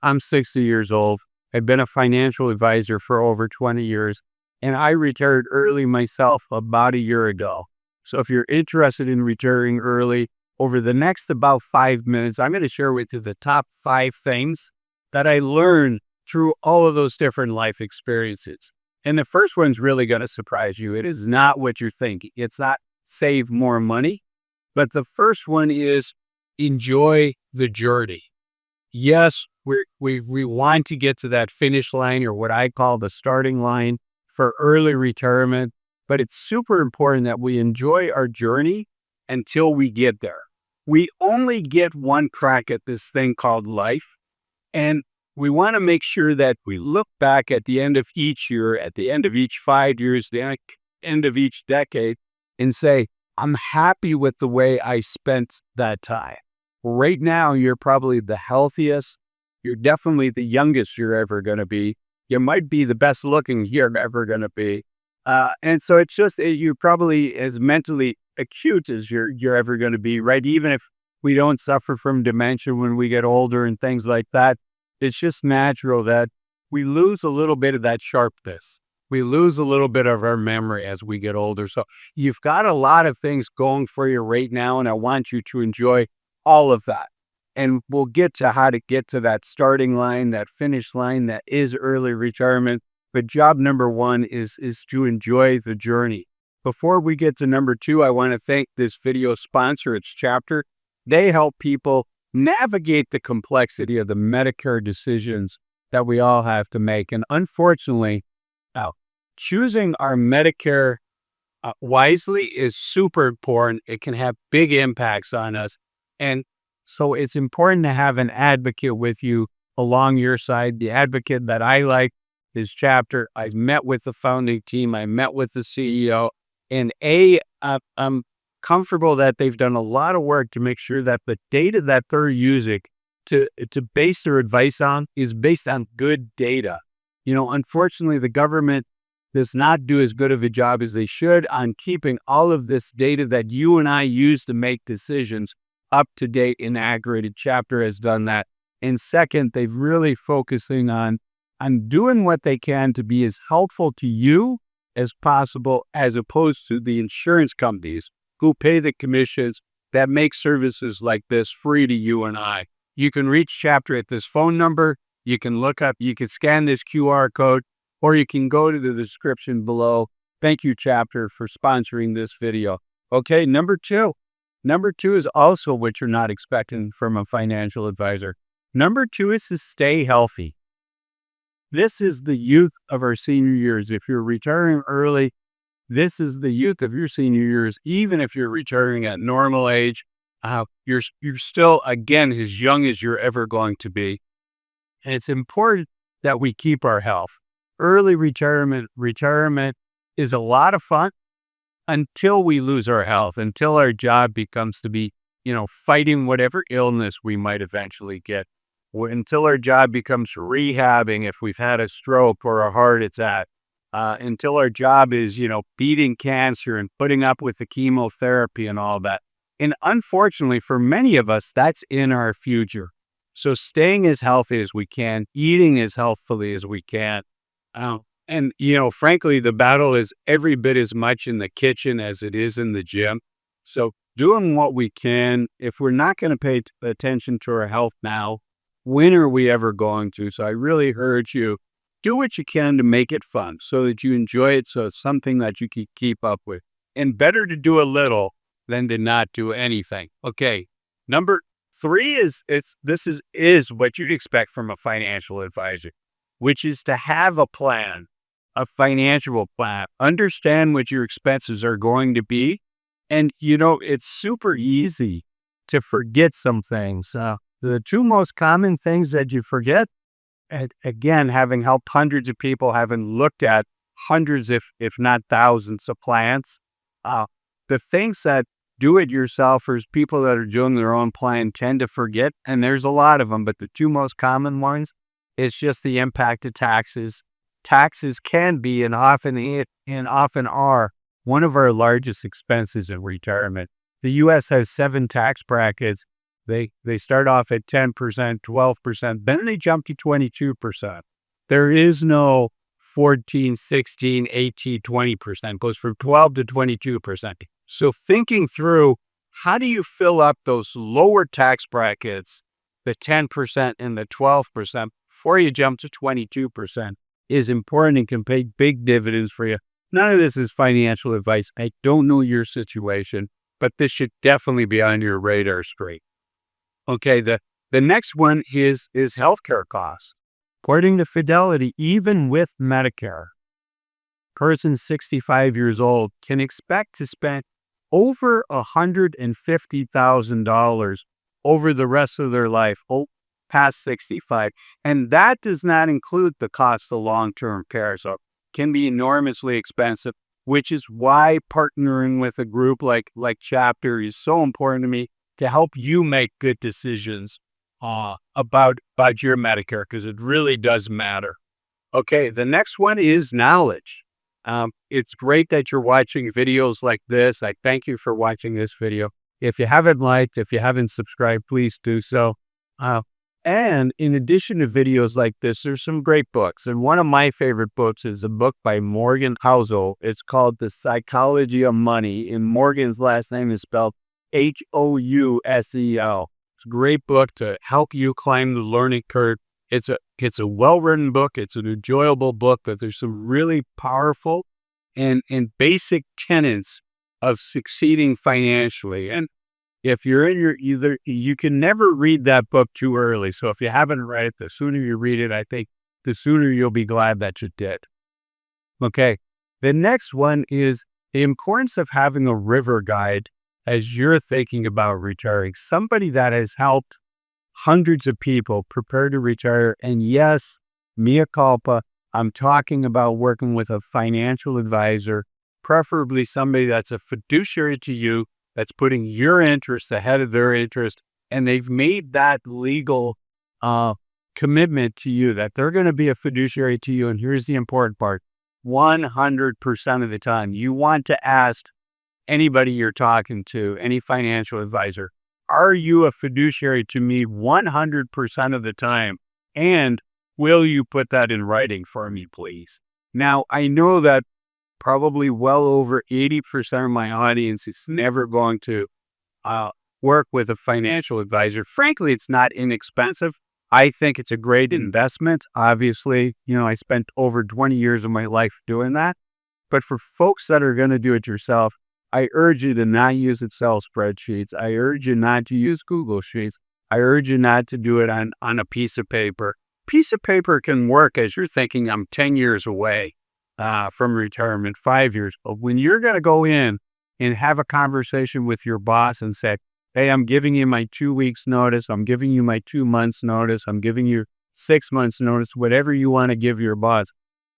I'm 60 years old. I've been a financial advisor for over 20 years, and I retired early myself about a year ago. So if you're interested in retiring early, over the next about 5 minutes, I'm going to share with you the top 5 things that I learned through all of those different life experiences. And the first one's really going to surprise you. It is not what you're thinking. It's not save more money, but the first one is enjoy the journey. Yes, we want to get to that finish line, or what I call the starting line for early retirement, but it's super important that we enjoy our journey until we get there. We only get one crack at this thing called life, and we want to make sure that we look back at the end of each year, at the end of each 5 years, the end of each decade, and say, I'm happy with the way I spent that time. Right now, you're probably the healthiest. You're definitely the youngest you're ever going to be. You might be the best looking you're ever going to be. And so it's just, you're probably as mentally acute as you're ever going to be, right? Even if we don't suffer from dementia when we get older and things like that, it's just natural that we lose a little bit of that sharpness. We lose a little bit of our memory as we get older. So you've got a lot of things going for you right now, and I want you to enjoy all of that. And we'll get to how to get to that starting line, that finish line that is early retirement. But job number one is to enjoy the journey. Before we get to number two, I want to thank this video sponsor, it's Chapter. They help people navigate the complexity of the Medicare decisions that we all have to make. And unfortunately, choosing our Medicare wisely is super important. It can have big impacts on us. And so it's important to have an advocate with you along your side. The advocate that I like is Chapter. I've met with the founding team. I met with the CEO. And I'm comfortable that they've done a lot of work to make sure that the data that they're using to base their advice on is based on good data. Unfortunately, the government does not do as good of a job as they should on keeping all of this data that you and I use to make decisions up to date and accurate. Chapter has done that. And second, they've really focusing on doing what they can to be as helpful to you as possible, as opposed to the insurance companies who pay the commissions that make services like this free to you and I. You can reach Chapter at this phone number. You can look up, you can scan this QR code, or you can go to the description below. Thank you, Chapter, for sponsoring this video. Okay, number two. Number two is also what you're not expecting from a financial advisor. Number two is to stay healthy. This is the youth of our senior years. If you're retiring early, this is the youth of your senior years. Even if you're retiring at normal age, you're still, again, as young as you're ever going to be. And it's important that we keep our health. Early retirement is a lot of fun until we lose our health, until our job becomes to be, fighting whatever illness we might eventually get, until our job becomes rehabbing if we've had a stroke or a heart attack, until our job is, beating cancer and putting up with the chemotherapy and all that. And unfortunately, for many of us, that's in our future. So staying as healthy as we can, eating as healthfully as we can. And frankly, the battle is every bit as much in the kitchen as it is in the gym. So doing what we can. If we're not going to pay attention to our health now, when are we ever going to? So I really urge you, do what you can to make it fun so that you enjoy it, so it's something that you can keep up with. And better to do a little than to not do anything. Okay, number three is what you'd expect from a financial advisor, which is to have a plan, a financial plan. Understand what your expenses are going to be. And, it's super easy to forget some things. The two most common things that you forget, and again, having helped hundreds of people, having looked at hundreds, if not thousands of plans, the things that do-it-yourselfers, people that are doing their own plan, tend to forget, and there's a lot of them, but the two most common ones is just the impact of taxes. Taxes can be and often are one of our largest expenses in retirement. The U.S. has 7 tax brackets, They start off at 10%, 12%, then they jump to 22%. There is no 14, 16, 18, 20%. It goes from 12 to 22%. So thinking through, how do you fill up those lower tax brackets, the 10% and the 12%, before you jump to 22%, is important and can pay big dividends for you. None of this is financial advice. I don't know your situation, but this should definitely be on your radar screen. Okay, the next one is healthcare costs. According to Fidelity, even with Medicare, person 65 years old can expect to spend over $150,000 over the rest of their life, past 65. And that does not include the cost of long-term care. So it can be enormously expensive, which is why partnering with a group like Chapter is so important to me, to help you make good decisions about your Medicare, because it really does matter. Okay, the next one is knowledge. It's great that you're watching videos like this. I thank you for watching this video. If you haven't liked, if you haven't subscribed, please do so. And in addition to videos like this, there's some great books. And one of my favorite books is a book by Morgan Housel. It's called The Psychology of Money, and Morgan's last name is spelled Housel. It's a great book to help you climb the learning curve. It's a well-written book. It's an enjoyable book, but there's some really powerful and basic tenets of succeeding financially. And if you're in you can never read that book too early. So if you haven't read it, the sooner you read it, I think the sooner you'll be glad that you did. Okay, the next one is the importance of having a river guide as you're thinking about retiring. Somebody that has helped hundreds of people prepare to retire. And yes, mea culpa, I'm talking about working with a financial advisor, preferably somebody that's a fiduciary to you, that's putting your interest ahead of their interest, and they've made that legal commitment to you that they're going to be a fiduciary to you. And here's the important part: 100% of the time, you want to ask anybody you're talking to, any financial advisor, are you a fiduciary to me 100% of the time? And will you put that in writing for me, please? Now, I know that probably well over 80% of my audience is never going to work with a financial advisor. Frankly, it's not inexpensive. I think it's a great investment. Obviously, I spent over 20 years of my life doing that. But for folks that are going to do it yourself, I urge you to not use Excel spreadsheets. I urge you not to use Google Sheets. I urge you not to do it on a piece of paper. Piece of paper can work as you're thinking, I'm 10 years away from retirement, 5 years. But when you're going to go in and have a conversation with your boss and say, hey, I'm giving you my 2 weeks notice, I'm giving you my 2 months notice, I'm giving you 6 months notice, whatever you want to give your boss,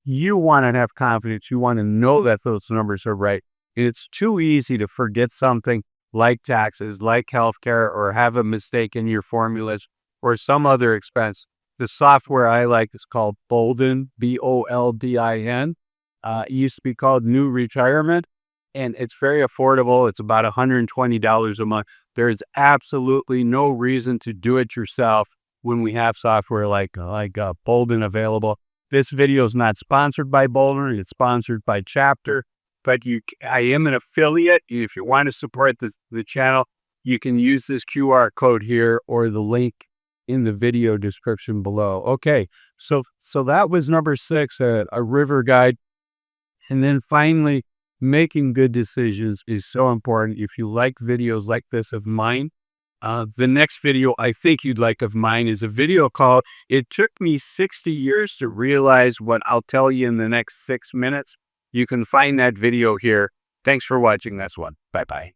you want to have confidence. You want to know that those numbers are right. And it's too easy to forget something like taxes, like healthcare, or have a mistake in your formulas or some other expense. The software I like is called Boldin, Boldin. It used to be called New Retirement, and it's very affordable. It's about $120 a month. There is absolutely no reason to do it yourself when we have software like Boldin available. This video is not sponsored by Boldin. It's sponsored by Chapter. But I am an affiliate. If you want to support the channel, you can use this QR code here or the link in the video description below. Okay, so that was number 6, a river guide. And then finally, making good decisions is so important. If you like videos like this of mine, the next video I think you'd like of mine is a video called "It Took Me 60 Years to Realize What I'll Tell You in the Next 6 Minutes." You can find that video here. Thanks for watching this one. Bye-bye.